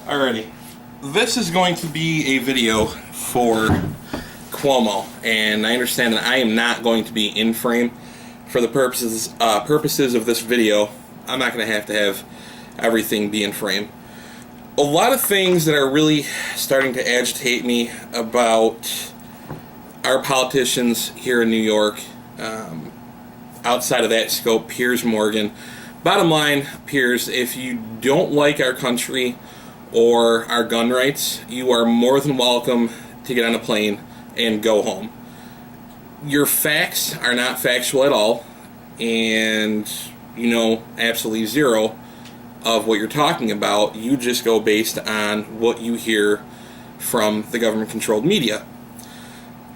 Alrighty, this is going to be a video for Cuomo, and I understand that I am not going to be in frame for the purposes of this video. I'm not going to have everything be in frame. A lot of things that are really starting to agitate me about our politicians here in New York. Outside of that scope, Piers Morgan. Bottom line, Piers, if you don't like our country or our gun rights, you are more than welcome to get on a plane and go home. Your facts are not factual at all, and you know absolutely zero of what you're talking about. You just go based on what you hear from the government-controlled media.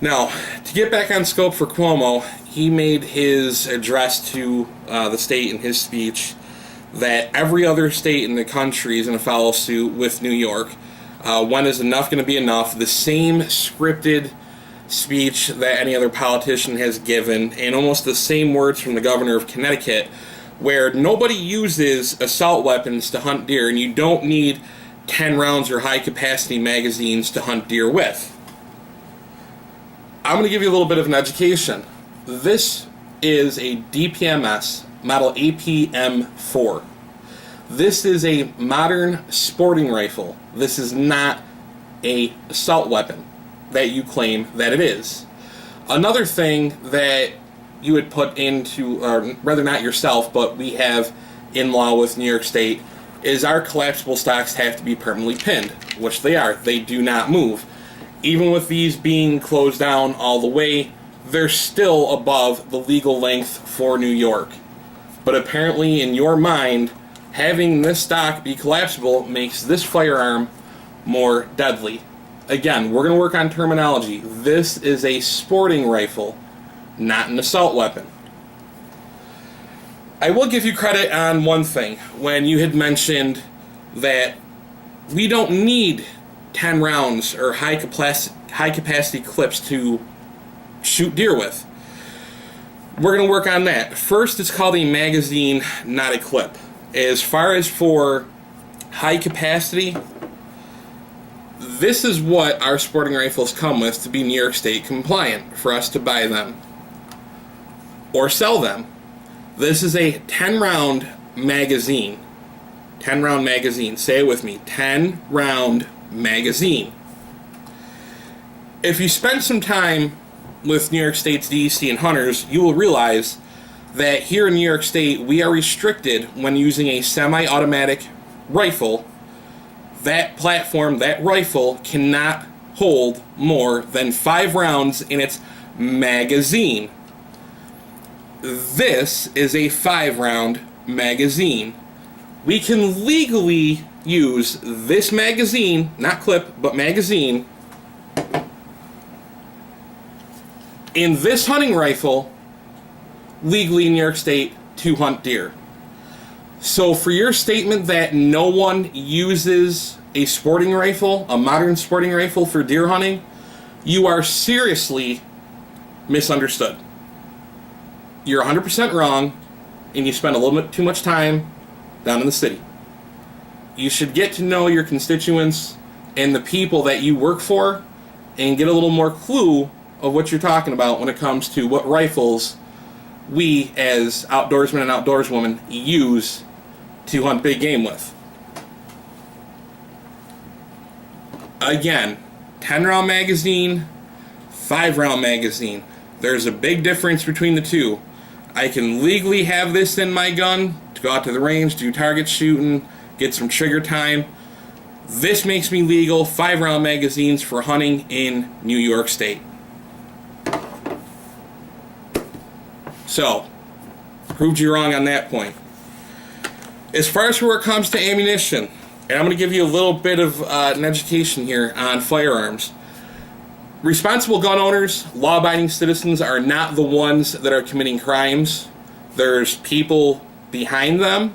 Now, to get back on scope for Cuomo, he made his address to the state in his speech that every other state in the country is going to follow suit with New York. When is enough going to be enough? The same scripted speech that any other politician has given, and almost the same words from the governor of Connecticut, where nobody uses assault weapons to hunt deer, and you don't need 10 rounds or high-capacity magazines to hunt deer with. I'm going to give you a little bit of an education. This is a DPMS model APM-4. This is a modern sporting rifle. This is not an assault weapon that you claim that it is. Another thing that you would put into, or rather not yourself, but we have in law with New York State, is our collapsible stocks have to be permanently pinned, which they are. They do not move. Even with these being closed down all the way, they're still above the legal length for New York. But apparently in your mind, having this stock be collapsible makes this firearm more deadly. Again, we're going to work on terminology. This is a sporting rifle, not an assault weapon. I will give you credit on one thing. When you had mentioned that we don't need 10 rounds or high capacity clips to shoot deer with. We're going to work on that. First, it's called a magazine, not a clip. As far as for high capacity, this is what our sporting rifles come with to be New York State compliant for us to buy them or sell them. This is a 10 round magazine. 10 round magazine. Say it with me. 10 round magazine. If you spend some time with New York State's DEC and hunters, you will realize that here in New York State we are restricted when using a semi-automatic rifle. That platform, that rifle, cannot hold more than 5 rounds in its magazine. This is a 5 round magazine. We can legally use this magazine, not clip, but magazine, in this hunting rifle, legally in New York State, to hunt deer. So for your statement that no one uses a sporting rifle, a modern sporting rifle for deer hunting, you are seriously misunderstood. You're 100% wrong, and you spend a little bit too much time down in the city. You should get to know your constituents and the people that you work for and get a little more clue of what you're talking about when it comes to what rifles we as outdoorsmen and outdoorswomen use to hunt big game with. Again, 10 round magazine, 5 round magazine. There's a big difference between the two. I can legally have this in my gun to go out to the range, do target shooting, get some trigger time. This makes me legal 5 round magazines for hunting in New York State. So, proved you wrong on that point. As far as where it comes to ammunition, and I'm going to give you a little bit of an education here on firearms. Responsible gun owners, law-abiding citizens, are not the ones that are committing crimes. There's people behind them,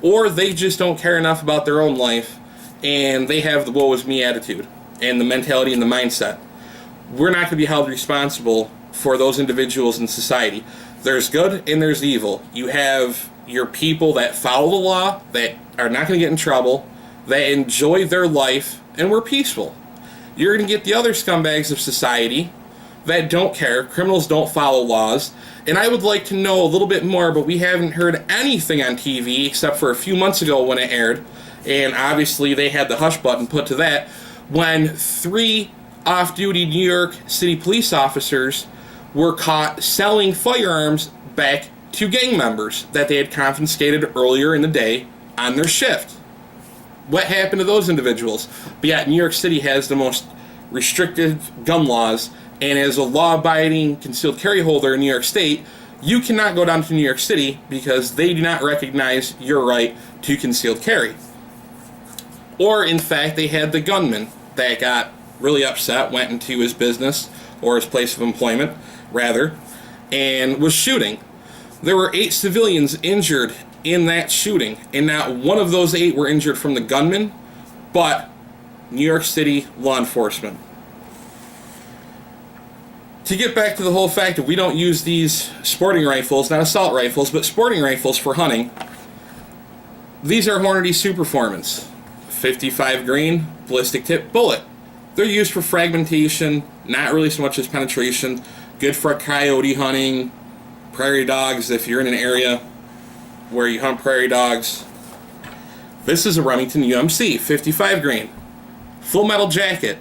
or they just don't care enough about their own life, and they have the woe is me attitude and the mentality and the mindset. We're not going to be held responsible for those individuals in society. There's good and there's evil. You have your people that follow the law, that are not going to get in trouble. that enjoy their life and were peaceful. You're going to get the other scumbags of society that don't care. Criminals don't follow laws. And I would like to know a little bit more, but we haven't heard anything on TV except for a few months ago when it aired. And obviously they had the hush button put to that when 3 off-duty New York City police officers were caught selling firearms back to gang members that they had confiscated earlier in the day on their shift. What happened to those individuals? But yet New York City has the most restrictive gun laws, and as a law-abiding concealed carry holder in New York State, you cannot go down to New York City because they do not recognize your right to concealed carry. Or, in fact, they had the gunman that got really upset, went into his business, or his place of employment, rather, and was shooting. There were 8 civilians injured in that shooting, and not one of those 8 were injured from the gunman, but New York City law enforcement. To get back to the whole fact that we don't use these sporting rifles, not assault rifles, but sporting rifles for hunting, these are Hornady Superformance. 55 grain ballistic tip bullet. They're used for fragmentation, not really so much as penetration. Good for coyote hunting, prairie dogs if you're in an area where you hunt prairie dogs. This is a Remington UMC 55 grain. Full metal jacket.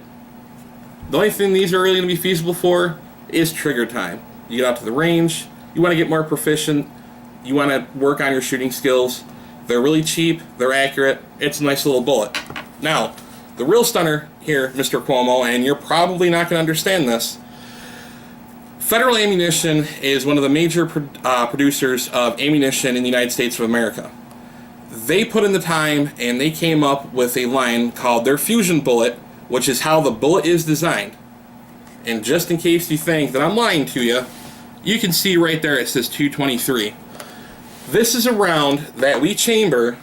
The only thing these are really going to be feasible for is trigger time. You get out to the range, you want to get more proficient, you want to work on your shooting skills. They're really cheap, they're accurate, it's a nice little bullet. Now, the real stunner here, Mr. Cuomo, and you're probably not going to understand this, Federal Ammunition is one of the major producers of ammunition in the United States of America. They put in the time and they came up with a line called their Fusion Bullet, which is how the bullet is designed. And just in case you think that I'm lying to you, you can see right there it says 223. This is a round that we chamber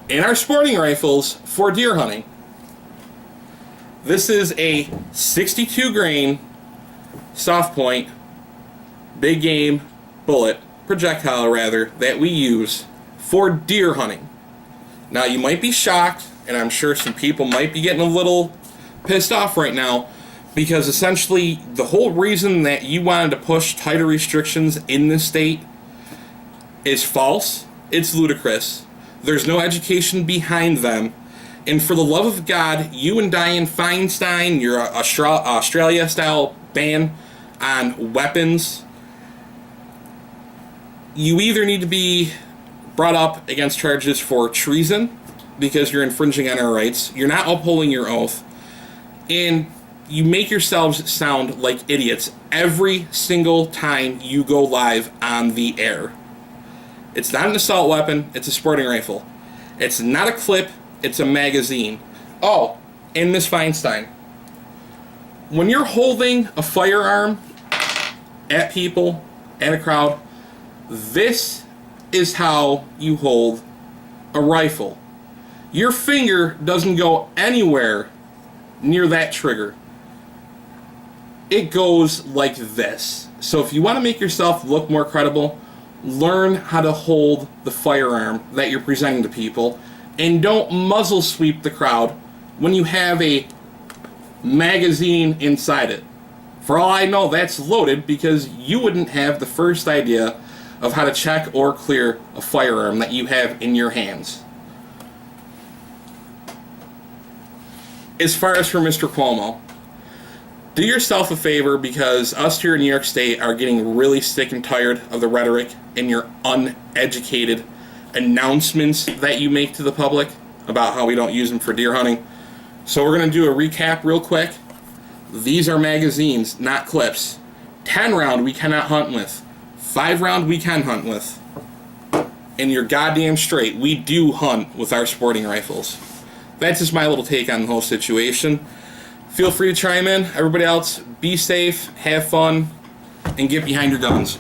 in our sporting rifles for deer hunting. This is a 62 grain soft point big game bullet, projectile rather, that we use for deer hunting. Now you might be shocked, and I'm sure some people might be getting a little pissed off right now, because essentially the whole reason that you wanted to push tighter restrictions in this state is false. It's ludicrous. There's no education behind them. And for the love of God, you and Dianne Feinstein, your Australia-style ban on weapons, you either need to be brought up against charges for treason, because you're infringing on our rights, you're not upholding your oath, and you make yourselves sound like idiots every single time you go live on the air. It's not an assault weapon, it's a sporting rifle. It's not a clip, it's a magazine. Oh, and Miss Feinstein, when you're holding a firearm at people, at a crowd, this is how you hold a rifle. Your finger doesn't go anywhere near that trigger. It goes like this. So if you want to make yourself look more credible, learn how to hold the firearm that you're presenting to people, and don't muzzle sweep the crowd when you have a magazine inside it. For all I know, that's loaded, because you wouldn't have the first idea of how to check or clear a firearm that you have in your hands. As far as for Mr. Cuomo, do yourself a favor, because us here in New York State are getting really sick and tired of the rhetoric and your uneducated announcements that you make to the public about how we don't use them for deer hunting. So we're going to do a recap real quick. These are magazines, not clips. 10 round we cannot hunt with. 5 round we can hunt with. And you're goddamn straight, we do hunt with our sporting rifles. That's just my little take on the whole situation. Feel free to chime in. Everybody else, be safe, have fun, and get behind your guns.